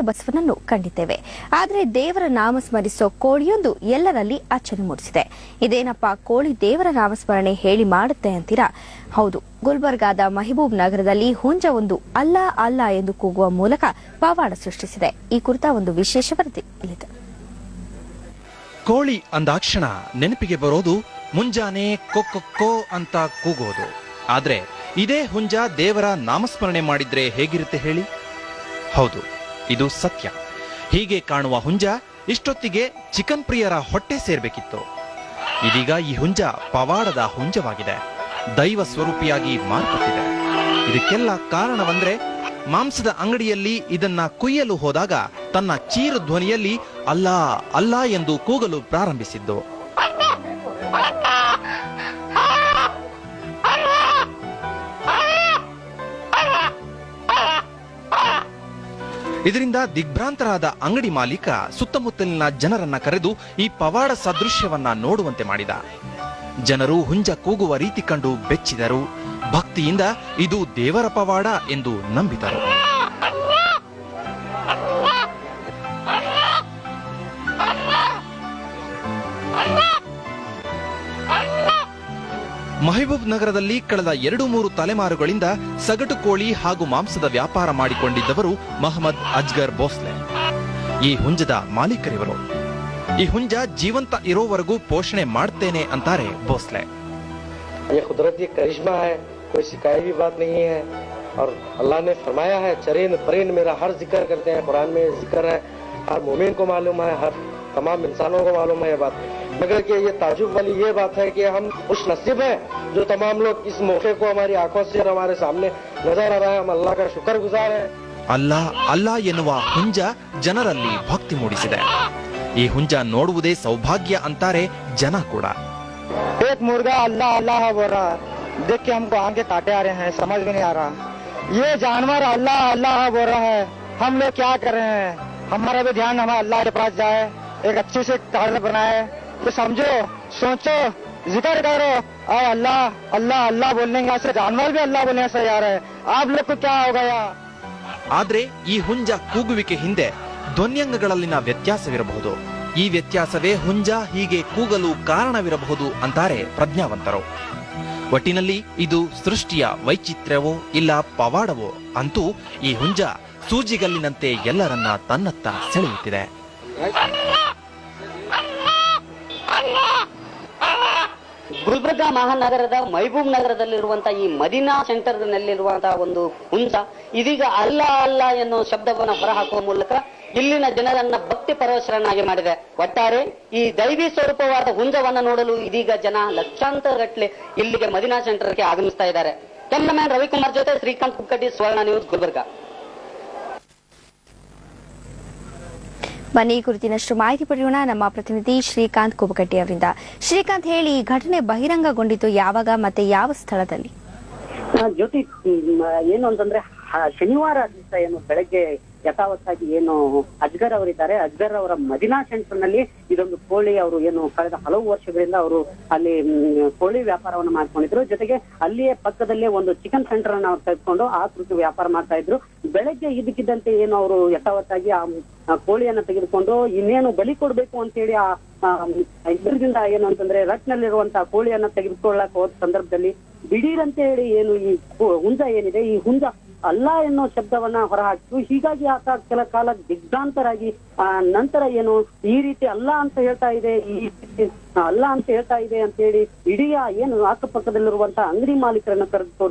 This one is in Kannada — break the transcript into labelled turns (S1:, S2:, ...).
S1: ಬಸವನನ್ನು ಕಂಡಿದ್ದೇವೆ. ಆದರೆ ದೇವರ ನಾಮ ಸ್ಮರಿಸೋ ಕೋಳಿಯೊಂದು ಎಲ್ಲರಲ್ಲಿ ಅಚ್ಚರಿ ಮೂಡಿಸಿದೆ. ಇದೇನಪ್ಪ ಕೋಳಿ ದೇವರ ನಾಮಸ್ಮರಣೆ ಹೇಳಿ ಮಾಡುತ್ತೆ ಅಂತೀರಾ? ಹೌದು, ಗುಲ್ಬರ್ಗಾದ ಮೆಹಬೂಬ್ ನಗರದಲ್ಲಿ ಹುಂಜ ಒಂದು ಅಲ್ಲಾ ಅಲ್ಲಾ ಎಂದು ಕೂಗುವ ಮೂಲಕ ಪವಾಡ ಸೃಷ್ಟಿಸಿದೆ. ಈ ಕುರಿತ ಒಂದು ವಿಶೇಷ ವರದಿ ಇಲ್ಲಿದೆ.
S2: ಕೋಳಿ ಅಂದಾಕ್ಷಣ ನೆನಪಿಗೆ ಬರೋದು ಮುಂಜಾನೆ ಕೊಕ್ಕೊ ಅಂತ ಕೂಗೋದು. ಆದ್ರೆ ಇದೇ ಹುಂಜ ದೇವರ ನಾಮಸ್ಮರಣೆ ಮಾಡಿದ್ರೆ ಹೇಗಿರುತ್ತೆ ಹೇಳಿ? ಹೌದು, ಇದು ಸತ್ಯ. ಹೀಗೆ ಕಾಣುವ ಹುಂಜ ಇಷ್ಟೊತ್ತಿಗೆ ಚಿಕನ್ ಪ್ರಿಯರ ಹೊಟ್ಟೆ ಸೇರ್ಬೇಕಿತ್ತು. ಇದೀಗ ಈ ಹುಂಜ ಪವಾಡದ ಹುಂಜವಾಗಿದೆ, ದೈವ ಸ್ವರೂಪಿಯಾಗಿ ಮಾರ್ಪಟ್ಟಿದೆ. ಇದಕ್ಕೆಲ್ಲ ಕಾರಣವಂದ್ರೆ ಮಾಂಸದ ಅಂಗಡಿಯಲ್ಲಿ ಇದನ್ನ ಕುಯ್ಯಲು ಹೋದಾಗ ತನ್ನ ಚೀರು ಧ್ವನಿಯಲ್ಲಿ ಅಲ್ಲಾ ಅಲ್ಲಾ ಎಂದು ಕೂಗಲು ಪ್ರಾರಂಭಿಸಿದ್ದು. ಇದರಿಂದ ದಿಗ್ಭ್ರಾಂತರಾದ ಅಂಗಡಿ ಮಾಲೀಕ ಸುತ್ತಮುತ್ತಲಿನ ಜನರನ್ನ ಕರೆದು ಈ ಪವಾಡ ಸದೃಶ್ಯವನ್ನ ನೋಡುವಂತೆ ಮಾಡಿದ. ಜನರು ಹುಂಜ ಕೂಗುವ ರೀತಿ ಕಂಡು ಬೆಚ್ಚಿದರು. ಭಕ್ತಿಯಿಂದ ಇದು ದೇವರ ಪವಾಡ ಎಂದು ನಂಬಿದರು. ಮೆಹಬೂಬ್ ನಗರದಲ್ಲಿ ಕಳೆದ 2-3 ತಲೆಮಾರುಗಳಿಂದ ಸಗಟು ಕೋಳಿ ಹಾಗೂ ಮಾಂಸದ ವ್ಯಾಪಾರ ಮಾಡಿಕೊಂಡಿದ್ದವರು ಮೊಹಮ್ಮದ್ ಅಜ್ಗರ್ ಭೋಸ್ಲೆ. ಈ ಹುಂಜದ ಮಾಲೀಕರಿವರು. ಈ ಹುಂಜ ಜೀವಂತ ಇರೋವರೆಗೂ ಪೋಷಣೆ ಮಾಡ್ತೇನೆ ಅಂತಾರೆ ಭೋಸ್ಲೆ.
S3: कुदरती करिश्मा है, कोई शिकायत भी बात नहीं है। और अल्लाह ने फरमाया है, चरीन परीन मेरा हर जिक्र करते हैं, कुरान में जिक्र है, हर मोमिन को मालूम है, हर तमाम इंसानों को मालूम है ये बात। मगर कि ये ताजुब वाली ये बात है कि हम खुश नसीब हैं जो तमाम लोग इस मौके को हमारी आंखों से और हमारे सामने नजर आ रहा है। हम अल्लाह का शुक्रगुजार हैं।
S2: ಅಲ್ಲಾ ಅಲ್ಲಾ ಎನ್ನುವ ಹುಂಜ ಜನರಲ್ಲಿ ಭಕ್ತಿ ಮೂಡಿಸಿದೆ. ಈ ಹುಂಜ ನೋಡುವುದೇ ಸೌಭಾಗ್ಯ ಅಂತಾರೆ ಜನ ಕೂಡ.
S4: एक मुर्गा अल्लाह अल्लाह बोल रहा है, देख के हमको आंखें काटे आ रहे हैं, समझ में नहीं आ रहा। ये जानवर अल्लाह अल्लाह बोल रहा है, हम लोग क्या कर रहे हैं? हमारा भी ध्यान हमारे अल्लाह के पास जाए, एक अच्छे से कार्य बनाए, तो समझो, सोचो, जिक्र करो और अल्लाह अल्लाह अल्लाह बोलने से जानवर भी अल्लाह बोलने से आ रहे हैं। आप लोग को क्या होगा यार?
S2: ಆದ್ರೆ ಈ ಹುಂಜ ಕೂಗುವಿಕೆ ಹಿಂದೆ ಧ್ವನ್ಯಂಗಗಳಲ್ಲಿನ ವ್ಯತ್ಯಾಸವಿರಬಹುದು. ಈ ವ್ಯತ್ಯಾಸವೇ ಹುಂಜ ಹೀಗೆ ಕೂಗಲು ಕಾರಣವಿರಬಹುದು ಅಂತಾರೆ ಪ್ರಜ್ಞಾವಂತರು. ಒಟ್ಟಿನಲ್ಲಿ ಇದು ಸೃಷ್ಟಿಯ ವೈಚಿತ್ರ್ಯವೋ ಇಲ್ಲ ಪವಾಡವೋ ಅಂತೂ ಈ ಹುಂಜ ಸೂಜಿಗಲ್ಲಿನಂತೆ ಎಲ್ಲರನ್ನ ತನ್ನತ್ತ ಸೆಳೆಯುತ್ತಿದೆ.
S5: ಗುಲ್ಬರ್ಗಾ ಮಹಾನಗರದ ಮೆಹಬೂಬ್ ನಗರದಲ್ಲಿರುವಂತಹ ಈ ಮದೀನಾ ಸೆಂಟರ್ ನಲ್ಲಿರುವಂತಹ ಒಂದು ಹುಂಜ ಇದೀಗ ಅಲ್ಲ ಅಲ್ಲ ಎನ್ನುವ ಶಬ್ದವನ್ನು ಹೊರಹಾಕುವ ಮೂಲಕ ಇಲ್ಲಿನ ಜನರನ್ನ ಭಕ್ತಿ ಪರವಶರನ್ನಾಗಿ ಮಾಡಿದೆ. ಒಟ್ಟಾರೆ ಈ ದೈವಿ ಸ್ವರೂಪವಾದ ಹುಂಜವನ್ನ ನೋಡಲು ಇದೀಗ ಜನ ಲಕ್ಷಾಂತರ ಗಟ್ಟಲೆ ಇಲ್ಲಿಗೆ ಮದೀನಾ ಸೆಂಟರ್ಗೆ ಆಗಮಿಸ್ತಾ ಇದ್ದಾರೆ. ಕ್ಯಾಮರಾಮನ್ ರವಿಕುಮಾರ್ ಜೊತೆ ಶ್ರೀಕಾಂತ್ ಕುಕ್ಕಟ್ಟಿ, ಸ್ವರ್ಣ ನ್ಯೂಸ್, ಗುಲ್ಬರ್ಗಾ.
S1: ಬನ್ನಿ, ಈ ಕುರಿತಿನಷ್ಟು ಮಾಹಿತಿ ಪಡೆಯೋಣ ನಮ್ಮ ಪ್ರತಿನಿಧಿ ಶ್ರೀಕಾಂತ್ ಕುಬಕಟ್ಟಿ ಅವರಿಂದ. ಶ್ರೀಕಾಂತ್, ಹೇಳಿ, ಈ ಘಟನೆ ಬಹಿರಂಗಗೊಂಡಿತು ಯಾವಾಗ ಮತ್ತೆ ಯಾವ ಸ್ಥಳದಲ್ಲಿ?
S6: ಜ್ಯೋತಿ, ಏನು ಅಂತಂದ್ರೆ ಶನಿವಾರ ದಿವಸ ಏನು ಬೆಳಗ್ಗೆ ಯಥಾವತ್ತಾಗಿ ಏನು ಅಜ್ಗರ್ ಅವರಿದ್ದಾರೆ, ಅಜ್ಗರ್ ಅವರ ಮದೀನಾ ಸೆಂಟರ್ ನಲ್ಲಿ ಇದೊಂದು ಕೋಳಿ ಅವರು ಏನು ಕಳೆದ ಹಲವು ವರ್ಷಗಳಿಂದ ಅವರು ಅಲ್ಲಿ ಕೋಳಿ ವ್ಯಾಪಾರವನ್ನು ಮಾಡ್ಕೊಂಡಿದ್ರು. ಜೊತೆಗೆ ಅಲ್ಲಿಯೇ ಪಕ್ಕದಲ್ಲೇ ಒಂದು ಚಿಕನ್ ಸೆಂಟರ್ ಅನ್ನು ತೆಗೆದುಕೊಂಡು ಆ ಕುರಿತು ವ್ಯಾಪಾರ ಮಾಡ್ತಾ ಇದ್ರು. ಬೆಳಗ್ಗೆ ಇದಕ್ಕಿದ್ದಂತೆ ಏನು ಅವರು ಯಥಾವತ್ತಾಗಿ ಆ ಕೋಳಿಯನ್ನ ತೆಗೆದುಕೊಂಡು ಇನ್ನೇನು ಬಲಿ ಕೊಡ್ಬೇಕು ಅಂತ ಹೇಳಿ ಆ ಇದರಿಂದ ಏನು ಅಂತಂದ್ರೆ ರಟ್ನಲ್ಲಿರುವಂತಹ ಕೋಳಿಯನ್ನ ತೆಗೆದುಕೊಳ್ಳಕ್ ಹೋದ ಸಂದರ್ಭದಲ್ಲಿ ದಿಢೀರ್ ಅಂತ ಹೇಳಿ ಏನು ಈ ಹುಂಜ ಏನಿದೆ, ಈ ಹುಂಜ ಅಲ್ಲಾ ಎನ್ನೋ ಶಬ್ದವನ್ನ ಹೊರಹಾಕಿತು. ಹೀಗಾಗಿ ಆತ ಕೆಲ ಕಾಲ ದಿಗ್ಭ್ರಾಂತರಾಗಿ ನಂತರ ಏನು ಈ ರೀತಿ ಅಲ್ಲಾ ಅಂತ ಹೇಳ್ತಾ ಇದೆ, ಈ ಅಲ್ಲಾ ಅಂತ ಹೇಳ್ತಾ ಇದೆ ಅಂತ ಹೇಳಿ ಇಡೀ ಏನು ಅಕ್ಕಪಕ್ಕದಲ್ಲಿರುವಂತಹ ಅಂಗಡಿ ಮಾಲೀಕರನ್ನ ಕರೆದುಕೊಂಡು